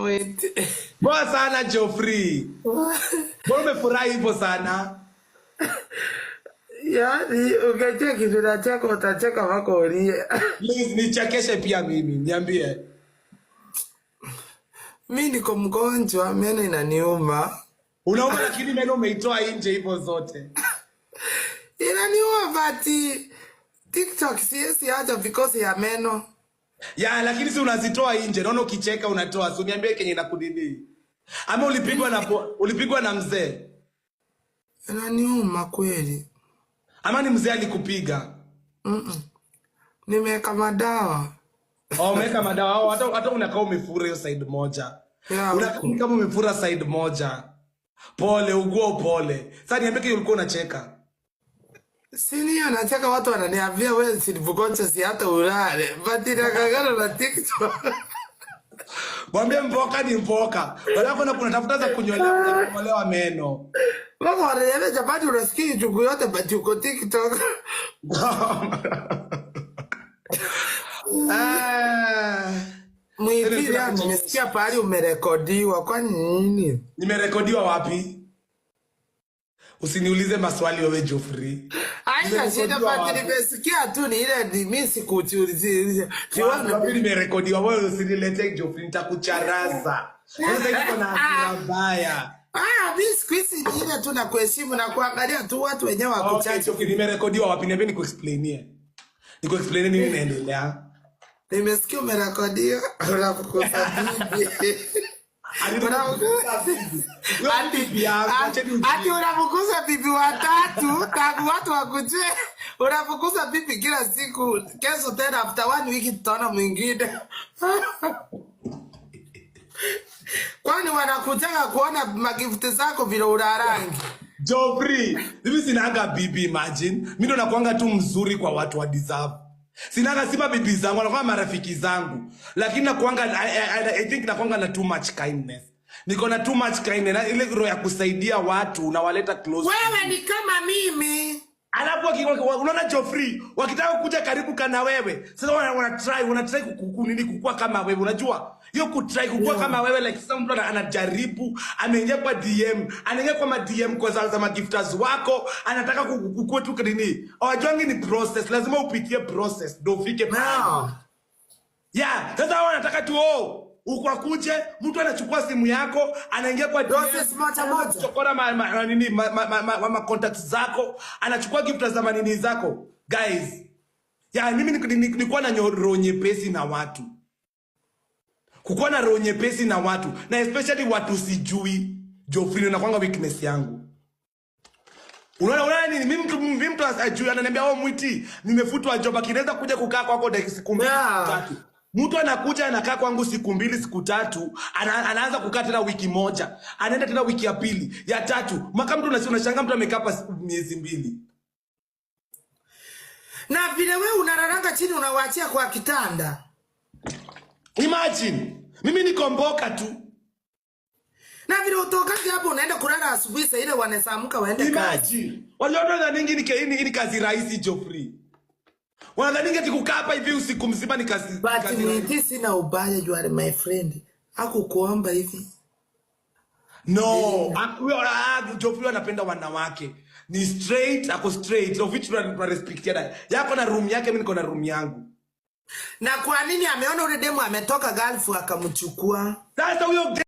wait. Poa sana Geoffrey. Mbona umefurahi hivyo sana? Yaani ungecheka kitu nacheka utacheka wako ulie. Please nichekeshe pia mimi. Niambie. Mimi niko mgonjwa, meno inaniuma. Unauma lakini meno umeitoa nje hivyo zote. Inaniuma bati TikTok siwezi acha because ya meno. Ya lakini si unazitoa nje. Naona ukicheka unatoa. So niambie kenye inakudini. Ama ulipigwa na mzee? Inaniuma kweli. Ama ni mzee alikupiga? Nimeweka madawa. Oh, umeweka madawa. Hata unakaa umefura hiyo side moja. Yeah, unakaa kama umefura side moja. Pole, ugua pole. Sasa niambie ulikuwa unacheka. Sini anacheka watu wananiambia wewe si mgonjwa si hata ulale. Bati nakagana na TikTok. Mwambie mpoka ni mpoka. Wala kuna tafuta za kunyolewa meno. Wako wananiambia japati unasikia chungu yote bati uko TikTok. Mwipili yani nimesikia pahali umerekodiwa kwa nini? Nimerekodiwa wapi? Usiniulize maswali wewe Geoffrey. Aisha shida bati nimesikia tu ni ile mimi sikuuliza. Wapi nimerekodiwa wewe usiniletee Geoffrey nitakucharaza. Sasa hivi kuna hasira mbaya. Mimi squeeze ile tu na kuheshimu na kuangalia tu watu wenyewe wakuchache. Okay, nimerekodiwa wapi? Niambie nikuexplainie. Nikuexplainie nini inaendelea? Nimesikia umerekodiwa unakukosa bibi. Ati unafukuza bibi watatu tangu watu wakujue. Unafukuza bibi kila siku. Kesho tena after 1 week tutaona mwingine. Kwani wanakutaka kuona magifti zako vile urarangi? Geoffrey, mimi sinaga bibi imagine. Mimi ndo nakuanga tu mzuri kwa watu wa deserve. Sinaga sipa bibi zangu, nakuanga marafiki zangu. Lakini nakuanga I think nakuanga na too much kindness. Niko na too much kindness. Ile roho ya kusaidia watu unawaleta close. Wewe ni kama mimi. Alafu unaona Geoffrey, wakitaka kuja karibu kana wewe. Sasa wana try kukua kama wewe. Unajua? Hiyo kutry kukua kama wewe like sasa mtu anajaribu, ameingia kwa DM, anaingia kwa DM kwa za magifters wako, anataka kukua tu nini. Hawajuangi ni process, lazima upitie process ndio ufike pale. Yeah, sasa wanataka tu uko akuje, mtu anachukua simu yako, anaingia kwa process moja. Chokora ma contacts zako, anachukua gift za manini zako. Guys, mimi nilikuwa na roho nyepesi na watu. Kukuwa na roho nyepesi na watu, na especially watu sijui. Geoffrey na kwanga weakness yangu. Unaona nini? Mimi mtu asijui ananiambia Mwiti, nimefutwa job kinaweza kuja kukaa kwako dakika siku 2 3. Mtu anakuja anakaa kwangu siku 2 siku 3, anaanza kukaa tena wiki moja, anaenda tena wiki ya pili, ya 3. Maka mtu unashangaa mtu amekaa hapa miezi 2. Na vile wewe unararanga chini unawaachia kwa kitanda. Imagine, mimi niko mboka tu. Na vile utokaje hapo unaenda kulala asubuhi saa ile wanasamka waende kazi. Imagine. Waliona nini ni kazi rahisi Geoffrey. Wanadhani ati kukaa hapa hivi usiku mzima ni kazi. But mimi sina ubaya, you are my friend. Hakukuomba hivi. No, Geoffrey anapenda wanawake. Ni straight, ako straight. Of which tuna respectiana. Yako na room yake, mimi niko na room yangu. Na kwa nini ameona ule demo ametoka Gulf akamchukua? Sasa huyo